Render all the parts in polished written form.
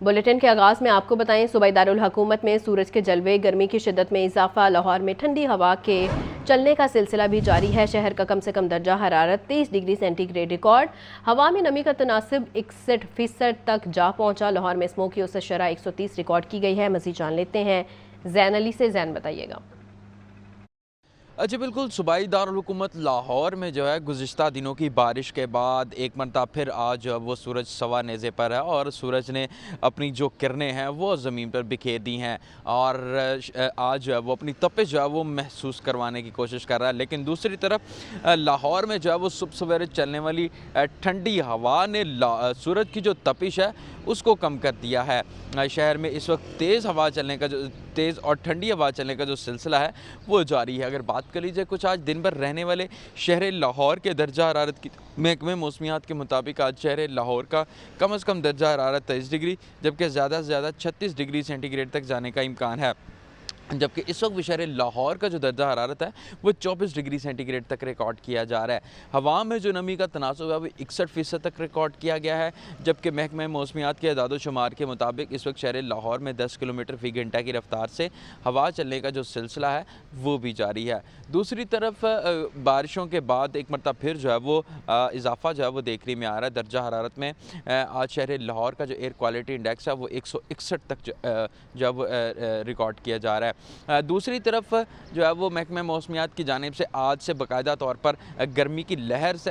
Bulletin کے آغاز میں آپ کو بتائیں صوبائی دارالحکومت میں سورج کے جلوے، گرمی کی شدت میں اضافہ، لاہور میں ٹھنڈی ہوا کے چلنے کا سلسلہ بھی جاری ہے۔ شہر کا کم سے کم درجہ حرارت 30 ڈگری سینٹی گریڈ ریکارڈ، ہوا میں نمی کا تناسب 61% تک جا پہنچا۔ لاہور میں اسموگ کی اوسط شرح 130 ریکارڈ کی گئی ہے۔ مزید جان لیتے ہیں زین علی سے۔ زین بتائیے گا۔ جی بالکل، صوبائی دارالحکومت لاہور میں جو ہے گزشتہ دنوں کی بارش کے بعد ایک مرتبہ پھر آج وہ سورج سوا نیزے پر ہے اور سورج نے اپنی جو کرنیں ہیں وہ زمین پر بکھیر دی ہیں اور آج وہ اپنی تپش جو ہے وہ محسوس کروانے کی کوشش کر رہا ہے۔ لیکن دوسری طرف لاہور میں جو ہے وہ صبح سویرے چلنے والی ٹھنڈی ہوا نے سورج کی جو تپش ہے اس کو کم کر دیا ہے۔ شہر میں اس وقت تیز اور ٹھنڈی ہوا چلنے کا جو سلسلہ ہے وہ جاری ہے۔ اگر بات کر لیجیے کچھ آج دن بھر رہنے والے شہر لاہور کے درجہ حرارت کی، محکمہ موسمیات کے مطابق آج شہر لاہور کا کم از کم درجہ حرارت 23 ڈگری جبکہ زیادہ سے زیادہ 36 ڈگری سینٹی گریڈ تک جانے کا امکان ہے، جبکہ اس وقت بھی شہر لاہور کا جو درجہ حرارت ہے وہ 24 ڈگری سینٹی گریڈ تک ریکارڈ کیا جا رہا ہے۔ ہوا میں جو نمی کا تناسب ہے وہ 61% تک ریکارڈ کیا گیا ہے، جبکہ محکمہ موسمیات کے اعداد و شمار کے مطابق اس وقت شہر لاہور میں 10 کلومیٹر فی گھنٹہ کی رفتار سے ہوا چلنے کا جو سلسلہ ہے وہ بھی جاری ہے۔ دوسری طرف بارشوں کے بعد ایک مرتبہ پھر جو ہے وہ اضافہ جو ہے وہ دیکھنے میں آ رہا ہے درجہ حرارت میں۔ آج شہر لاہور کا جو ایئر کوالٹی انڈیکس ہے وہ 161 تک جو ہے وہ ریکارڈ کیا جا رہا ہے۔ دوسری طرف جو ہے وہ محکمہ موسمیات کی جانب سے آج سے باقاعدہ طور پر گرمی کی لہر سے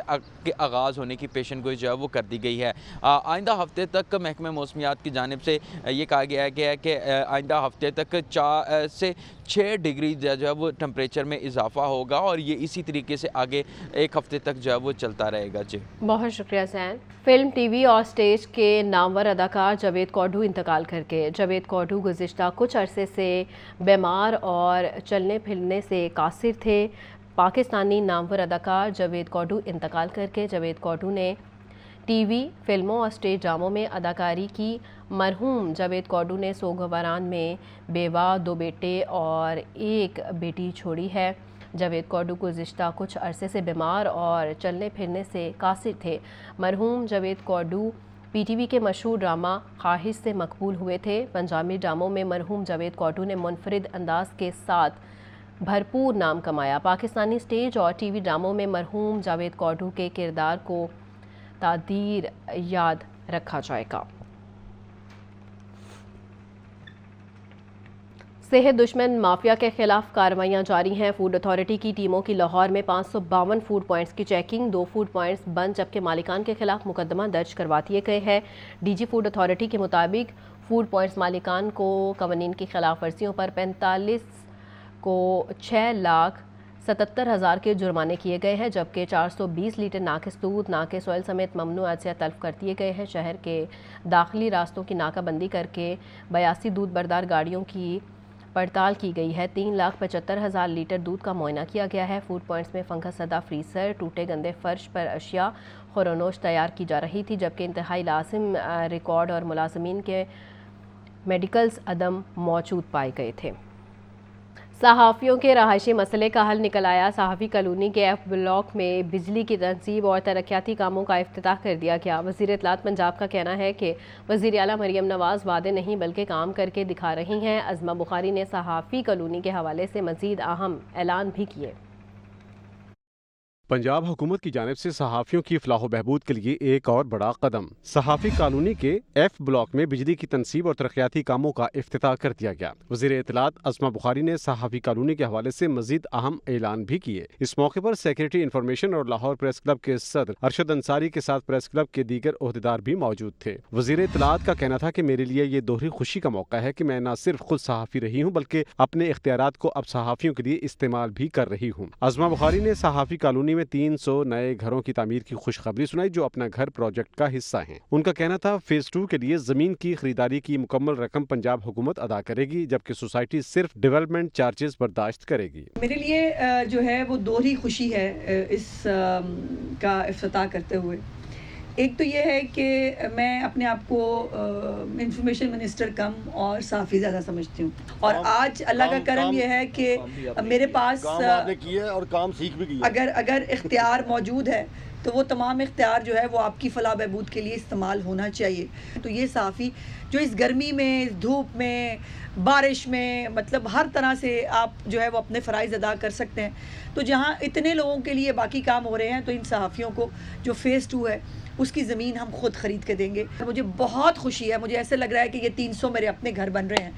آغاز ہونے کی پیشن گوئی جو ہے وہ کر دی گئی ہے۔ آئندہ ہفتے تک محکمہ موسمیات کی جانب سے یہ کہا گیا ہے کہ آئندہ ہفتے تک 4 سے 6 ڈگری جو ہے وہ ٹمپریچر میں اضافہ ہوگا اور یہ اسی طریقے سے آگے ایک ہفتے تک جو ہے وہ چلتا رہے گا۔ جی بہت شکریہ زین۔ فلم، ٹی وی اور سٹیج کے نامور اداکار جاوید کوڈھو انتقال کر گئے۔ جاوید کوڈھو گزشتہ کچھ عرصے سے بیمار اور چلنے پھرنے سے قاصر تھے۔ پاکستانی نامور اداکار جاوید کوڈھو انتقال کر گئے۔ جاوید کوڈھو نے ٹی وی، فلموں اور سٹیج ڈراموں میں اداکاری کی۔ مرحوم جاوید کوڈھو نے سوگواران میں بیوہ، 2 بیٹے اور 1 بیٹی چھوڑی ہے۔ جاوید کوڈھو گزشتہ کچھ عرصے سے بیمار اور چلنے پھرنے سے قاصر تھے۔ مرحوم جاوید کوڈھو پی ٹی وی کے مشہور ڈرامہ خواہش سے مقبول ہوئے تھے۔ پنجابی ڈراموں میں مرحوم جاوید کوڈھو نے منفرد انداز کے ساتھ بھرپور نام کمایا۔ پاکستانی سٹیج اور ٹی وی ڈراموں میں مرحوم جاوید کوڈھو کے کردار کو تادیر یاد رکھا جائے گا۔ صحت دشمن مافیا کے خلاف کارروائیاں جاری ہیں۔ فوڈ اتھارٹی کی ٹیموں کی لاہور میں 552 فوڈ پوائنٹس کی چیکنگ، 2 فوڈ پوائنٹس بند جبکہ مالکان کے خلاف مقدمہ درج کروا دیے گئے ہیں۔ ڈی جی فوڈ اتھارٹی کے مطابق فوڈ پوائنٹس مالکان کو قوانین کی خلاف ورزیوں پر 45 کو 6,77,000 کے جرمانے کیے گئے ہیں جبکہ 420 لیٹر ناقص دودھ، ناقص آئل سمیت ممنوع اشیاء تلف کر دیے گئے ہیں۔ شہر کے داخلی راستوں کی ناکہ بندی کر کے 82 دودھ بردار گاڑیوں کی پڑتال کی گئی ہے۔ 3,75,000 لیٹر دودھ کا معائنہ کیا گیا ہے۔ فوڈ پوائنٹس میں فنگس زدہ فریزر، ٹوٹے گندے فرش پر اشیاء خورونوش تیار کی جا رہی تھی جبکہ انتہائی لازم ریکارڈ اور ملازمین کے میڈیکلز عدم موجود پائے گئے تھے۔ صحافیوں کے رہائشی مسئلے کا حل نکل آیا۔ صحافی کالونی کے ایف بلاک میں بجلی کی تنصیب اور ترقیاتی کاموں کا افتتاح کر دیا گیا۔ وزیر اطلاعات پنجاب کا کہنا ہے کہ وزیر اعلیٰ مریم نواز وعدے نہیں بلکہ کام کر کے دکھا رہی ہیں۔ عظمہ بخاری نے صحافی کالونی کے حوالے سے مزید اہم اعلان بھی کیے۔ پنجاب حکومت کی جانب سے صحافیوں کی فلاح و بہبود کے لیے ایک اور بڑا قدم، صحافی کالونی کے ایف بلاک میں بجلی کی تنصیب اور ترقیاتی کاموں کا افتتاح کر دیا گیا۔ وزیر اطلاعات عظمہ بخاری نے صحافی کالونی کے حوالے سے مزید اہم اعلان بھی کیے۔ اس موقع پر سیکریٹری انفارمیشن اور لاہور پریس کلب کے صدر ارشد انصاری کے ساتھ پریس کلب کے دیگر عہدیدار بھی موجود تھے۔ وزیر اطلاعات کا کہنا تھا کہ میرے لیے یہ دوہری خوشی کا موقع ہے کہ میں نہ صرف خود صحافی رہی ہوں بلکہ اپنے اختیارات کو اب صحافیوں کے لیے استعمال بھی کر رہی ہوں۔ عظمہ بخاری نے صحافی کالونی میں 300 نئے گھروں کی تعمیر کی خوشخبری سنائی جو اپنا گھر پروجیکٹ کا حصہ ہیں۔ ان کا کہنا تھا فیز 2 کے لیے زمین کی خریداری کی مکمل رقم پنجاب حکومت ادا کرے گی جبکہ سوسائٹی صرف ڈیولپمنٹ چارجز برداشت کرے گی۔ میرے لیے جو ہے وہ دوہری خوشی ہے اس کا افتتاح کرتے ہوئے۔ ایک تو یہ ہے کہ میں اپنے آپ کو انفارمیشن منسٹر کم اور صحافی زیادہ سمجھتی ہوں اور آج اللہ کا کرم یہ ہے کہ میرے پاس کام کیے اور کام سیکھ بھی کیا۔ اگر اختیار موجود ہے تو وہ تمام اختیار جو ہے وہ آپ کی فلاح بہبود کے لیے استعمال ہونا چاہیے. تو یہ صحافی جو اس گرمی میں، اس دھوپ میں، بارش میں، مطلب ہر طرح سے آپ جو ہے وہ اپنے فرائض ادا کر سکتے ہیں. تو جہاں اتنے لوگوں کے لیے باقی کام ہو رہے ہیں تو ان صحافیوں کو جو فیز 2 ہے اس کی زمین ہم خود خرید کے دیں گے. مجھے بہت خوشی ہے، مجھے ایسے لگ رہا ہے کہ یہ 300 میرے اپنے گھر بن رہے ہیں.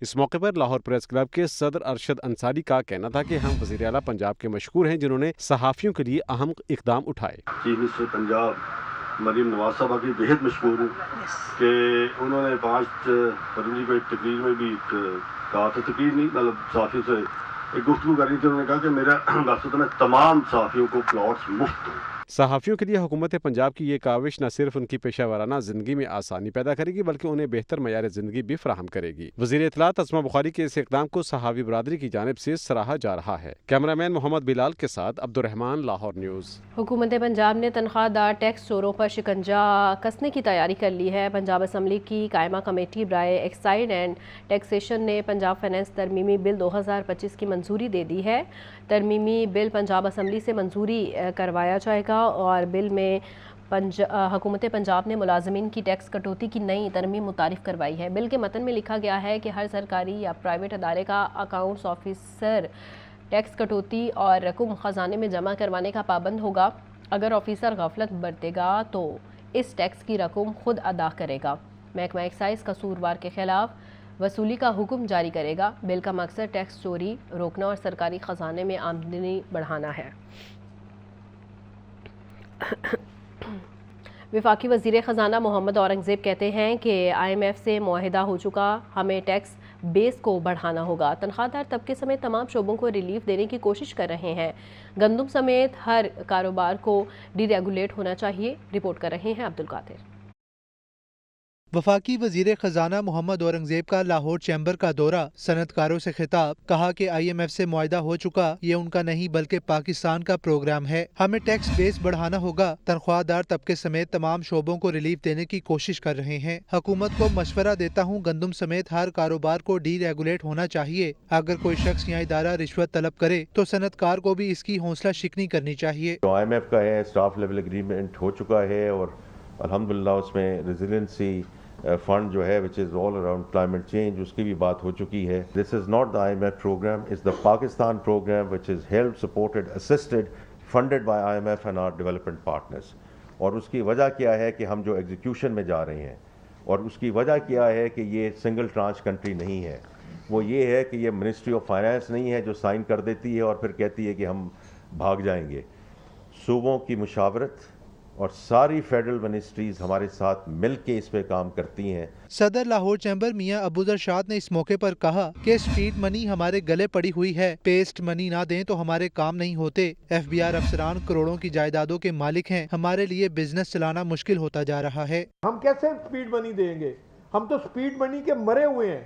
اس موقع پر لاہور پریس کلب کے صدر ارشد انصاری کا کہنا تھا کہ ہم وزیر اعلیٰ پنجاب کے مشکور ہیں جنہوں نے صحافیوں کے لیے اہم اقدام اٹھائے. چیف منسٹر پنجاب مریم نواز صاحبہ کی بہت مشکور ہوں کہ انہوں نے 5 فروری کو ایک تقریر میں بھی کہا تھا، تقریر نہیں مطلب صحافیوں سے ایک گفتگو کر رہی تھی، انہوں نے کہا کہ میرا مقصد ہے میں تمام صحافیوں کو پلاٹس مفت دوں. صحافیوں کے لیے حکومت پنجاب کی یہ کاوش نہ صرف ان کی پیشہ ورانہ زندگی میں آسانی پیدا کرے گی بلکہ انہیں بہتر معیار زندگی بھی فراہم کرے گی. وزیر اطلاعات اسما بخاری کے اس اقدام کو صحافی برادری کی جانب سے سراہا جا رہا ہے. کیمرہ مین محمد بلال کے ساتھ عبد الرحمان، لاہور نیوز. حکومت پنجاب نے تنخواہ دار ٹیکس چوروں پر شکنجہ کسنے کی تیاری کر لی ہے. پنجاب اسمبلی کی قائمہ کمیٹی برائے ایکسائز اینڈ ٹیکسیشن نے پنجاب فائنانس ترمیمی بل 2025 کی منظوری دے دی ہے. ترمیمی بل پنجاب اسمبلی سے منظوری کروایا جائے گا اور بل میں حکومت پنجاب نے ملازمین کی ٹیکس کٹوتی کی نئی ترمیم متعارف کروائی ہے. بل کے متن میں لکھا گیا ہے کہ ہر سرکاری یا پرائیویٹ ادارے کا اکاؤنٹس آفیسر ٹیکس کٹوتی اور رقم خزانے میں جمع کروانے کا پابند ہوگا. اگر آفیسر غفلت برتے گا تو اس ٹیکس کی رقم خود ادا کرے گا. محکمہ ایکسائز قصوروار کے خلاف وصولی کا حکم جاری کرے گا. بل کا مقصد ٹیکس چوری روکنا اور سرکاری خزانے میں آمدنی بڑھانا ہے. وفاقی وزیر خزانہ محمد اورنگزیب کہتے ہیں کہ IMF سے معاہدہ ہو چکا، ہمیں ٹیکس بیس کو بڑھانا ہوگا. تنخواہ دار طبقے سمیت تمام شعبوں کو ریلیف دینے کی کوشش کر رہے ہیں. گندم سمیت ہر کاروبار کو ڈی ریگولیٹ ہونا چاہیے. رپورٹ کر رہے ہیں عبدالقادر. وفاقی وزیر خزانہ محمد اورنگزیب کا لاہور چیمبر کا دورہ، صنعتکاروں سے خطاب. کہا کہ IMF سے معاہدہ ہو چکا، یہ ان کا نہیں بلکہ پاکستان کا پروگرام ہے. ہمیں ٹیکس بیس بڑھانا ہوگا. تنخواہ دار طبقے سمیت تمام شعبوں کو ریلیف دینے کی کوشش کر رہے ہیں. حکومت کو مشورہ دیتا ہوں، گندم سمیت ہر کاروبار کو ڈی ریگولیٹ ہونا چاہیے. اگر کوئی شخص یا ادارہ رشوت طلب کرے تو صنعتکار کو بھی اس کی حوصلہ شکنی کرنی چاہیے. جو IMF کا ہے اسٹاف لیول اگریمنٹ ہو چکا ہے اور الحمدللہ اس میں ریزیلینسی فنڈ جو ہے which is all around climate change اس کی بھی بات ہو چکی ہے. This is not the IMF program, it's the Pakistan program which is helped, supported, assisted, funded by IMF and our development partners. اور اس کی وجہ کیا ہے کہ ہم جو ایگزیکیوشن میں جا رہے ہیں، اور اس کی وجہ کیا ہے کہ یہ سنگل ٹرانچ کنٹری نہیں ہے. وہ یہ ہے کہ یہ منسٹری آف فائنانس نہیں ہے جو سائن کر دیتی ہے اور پھر کہتی ہے کہ ہم بھاگ جائیں گے. صوبوں کی مشاورت اور ساری فیڈرل منسٹریز ہمارے ساتھ مل کے اس پہ کام کرتی ہیں. صدر لاہور چیمبر میاں ابوذر شاد نے اس موقع پر کہا کہ اسٹریٹ منی ہمارے گلے پڑی ہوئی ہے. پیسٹ منی نہ دیں تو ہمارے کام نہیں ہوتے. FBR افسران کروڑوں کی جائیدادوں کے مالک ہیں. ہمارے لیے بزنس چلانا مشکل ہوتا جا رہا ہے. ہم کیسے اسپیڈ منی دیں گے؟ ہم تو اسپیڈ منی کے مرے ہوئے ہیں.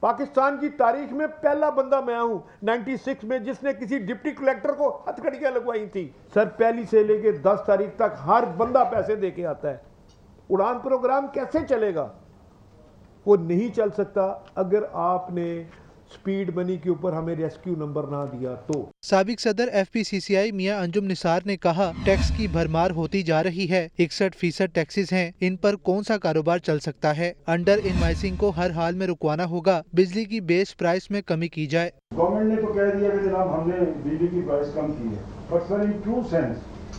پاکستان کی تاریخ میں پہلا بندہ میں ہوں 96 میں جس نے کسی ڈپٹی کلیکٹر کو ہتھکڑیاں لگوائی تھی. سر پہلی سے لے کے 10 تاریخ تک ہر بندہ پیسے دے کے آتا ہے. اڑان پروگرام کیسے چلے گا؟ وہ نہیں چل سکتا اگر آپ نے سپیڈ منی کے اوپر ہمیں ریسکیو نمبر نہ دیا تو. سابق صدر FPCCI میاں انجم نثار نے کہا ٹیکس کی بھرمار ہوتی جا رہی ہے. 61% ٹیکسز ہیں، ان پر کون سا کاروبار چل سکتا ہے؟ انڈر انوائسنگ کو ہر حال میں رکوانا ہوگا. بجلی کی بیس پرائس میں کمی کی جائے. گورنمنٹ نے تو کہہ دیا کہ جناب ہم نے بجلی کی پرائس کم کی ہے، but sir in true sense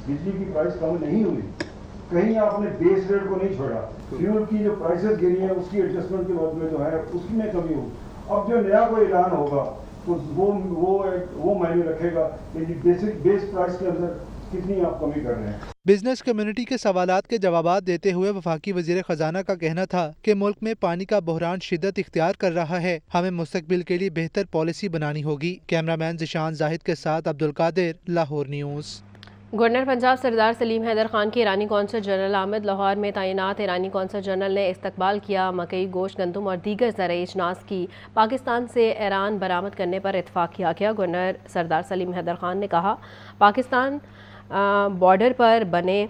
بجلی کی پرائس کم نہیں ہوئی. کہیں آپ نے بیس ریٹ کو نہیں چھوڑا. فیول کی جو پرائسز گری ہیں اس کی ایڈجسٹمنٹ کے بعد میں جو ہے اس میں کمی ہوئی. اب جو نیا کوئی اعلان ہوگا وہ معنی رکھے گا کہ بیسک بیس پرائس کے اندر کتنی آپ کمی کر رہے ہیں. بزنس کمیونٹی کے سوالات کے جوابات دیتے ہوئے وفاقی وزیر خزانہ کا کہنا تھا کہ ملک میں پانی کا بحران شدت اختیار کر رہا ہے. ہمیں مستقبل کے لیے بہتر پالیسی بنانی ہوگی. کیمرہ مین ذیشان زاہد کے ساتھ عبدالقادر، لاہور نیوز. گورنر پنجاب سردار سلیم حیدر خان کی ایرانی قونصل جنرل احمد لاہور میں تعینات ایرانی قونصل جنرل نے استقبال کیا. مکئی، گوشت، گندم اور دیگر زرعی اجناس کی پاکستان سے ایران برآمد کرنے پر اتفاق کیا گیا. گورنر سردار سلیم حیدر خان نے کہا پاکستان بارڈر پر بنے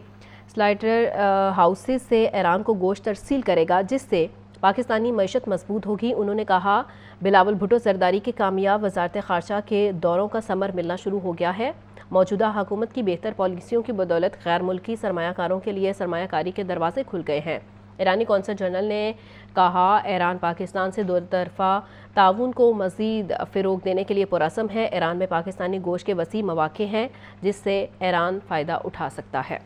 سلائٹر ہاؤسز سے ایران کو گوشت ترسیل کرے گا جس سے پاکستانی معیشت مضبوط ہوگی. انہوں نے کہا بلاول بھٹو زرداری کے کامیاب وزارت خارجہ کے دوروں کا ثمر ملنا شروع ہو گیا ہے. موجودہ حکومت کی بہتر پالیسیوں کی بدولت غیر ملکی سرمایہ کاروں کے لیے سرمایہ کاری کے دروازے کھل گئے ہیں۔ ایرانی قونصل جنرل نے کہا ایران پاکستان سے دو طرفہ تعاون کو مزید فروغ دینے کے لیے پرعزم ہے۔ ایران میں پاکستانی گوشت کے وسیع مواقع ہیں جس سے ایران فائدہ اٹھا سکتا ہے۔